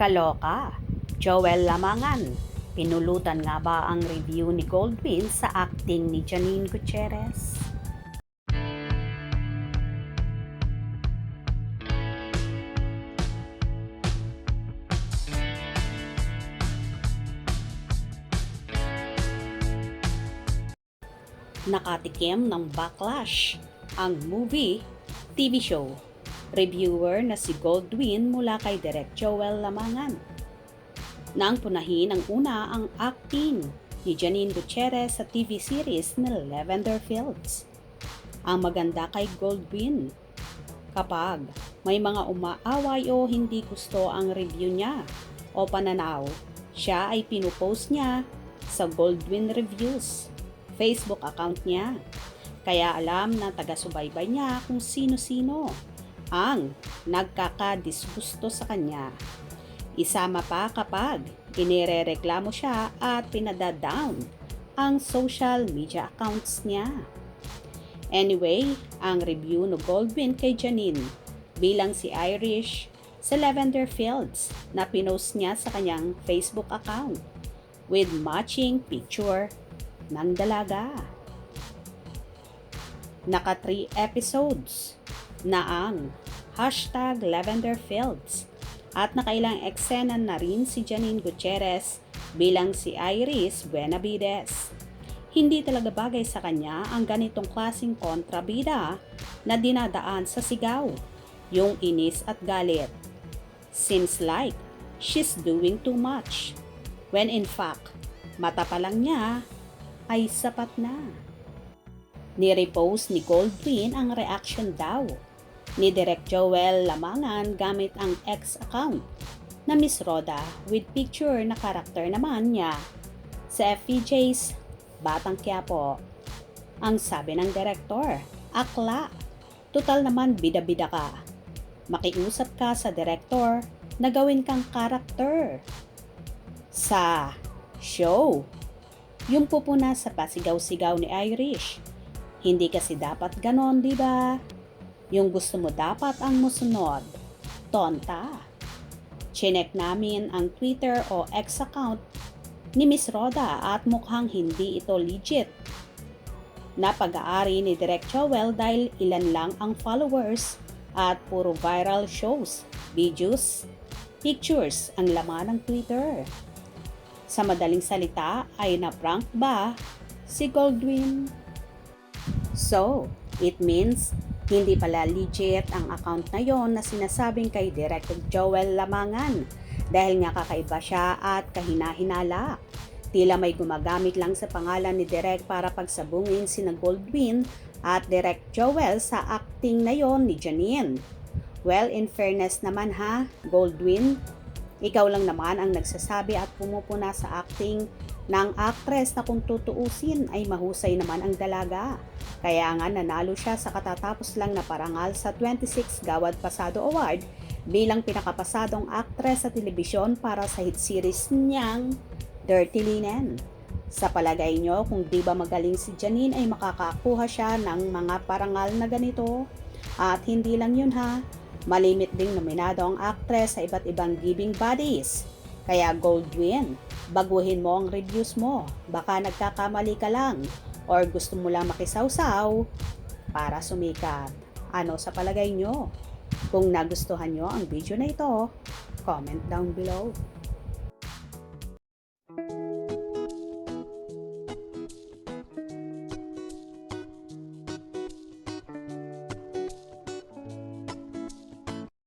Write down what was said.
Kaloka, Joel Lamangan. Pinulutan nga ba ang review ni Goldwyn sa acting ni Janine Gutierrez? Nakatikim ng backlash ang movie, TV show, reviewer na si Goldwyn mula kay Direk Joel Lamangan. Nang punahin ang una ang acting ni Janine Gutierrez sa TV series na Lavender Fields. Ang maganda kay Goldwyn, kapag may mga umaaway o hindi gusto ang review niya o pananaw, siya ay pinupost niya sa Goldwyn Reviews Facebook account niya. Kaya alam ng taga-subaybay niya kung sino-sino ang nagkakadisgusto sa kanya. Isama pa kapag inirereklamo siya at pinadadown ang social media accounts niya. Anyway, ang review no Goldwyn kay Janine bilang si Irish sa Lavender Fields na pinost niya sa kanyang Facebook account with matching picture ng dalaga. Naka 3 episodes na ang #LavenderFields at nakailang eksena na rin si Janine Gutierrez bilang si Iris Benavides. Hindi talaga bagay sa kanya ang ganitong klaseng kontrabida na dinadaan sa sigaw, yung inis at galit. Seems like she's doing too much, when in fact, mata pa lang niya ay sapat na. Ni-repost ni Goldwyn ang reaction daw ni Direk Joel Lamangan gamit ang X account na Miss Roda with picture na karakter naman niya sa FPJ's Batang Quiapo. Ang sabi ng direktor, akla, total naman bida-bida ka. Makiusap ka sa direktor na gawin kang karakter sa show. Yung pupuna sa pasigaw-sigaw ni Irish. Hindi kasi dapat ganon, di ba? Yung gusto mo dapat ang musunod. Tonta. Chinek namin ang Twitter o X account ni Miss Roda at mukhang hindi ito legit. Na pag-aari ni Direk Joel dahil ilan lang ang followers at puro viral shows, videos, pictures ang laman ng Twitter. Sa madaling salita ay na-prank ba si Goldwyn? So, it means hindi pala legit ang account na yon na sinasabing kay Direk Joel Lamangan dahil nga kakaiba siya at kahina-hinala. Tila may gumagamit lang sa pangalan ni Direk para pagsabungin sina Goldwyn at Direk Joel sa acting na yon ni Janine. Well, in fairness naman ha, Goldwyn, ikaw lang naman ang nagsasabi at pumupuna sa acting ng actress na kung tutuusin ay mahusay naman ang dalaga. Kaya nga nanalo siya sa katatapos lang na parangal sa 26 Gawad Pasado Award bilang pinakapasadong actress sa telebisyon para sa hit series niyang Dirty Linen. Sa palagay nyo, kung di ba magaling si Janine ay makakakuha siya ng mga parangal na ganito? At hindi lang yun ha, malimit ding nominado ang actress sa iba't ibang giving bodies. Kaya Goldwyn, baguhin mo ang reviews mo. Baka nagkakamali ka lang or gusto mo lang makisawsaw para sumikat. Ano sa palagay nyo? Kung nagustuhan nyo ang video na ito, comment down below.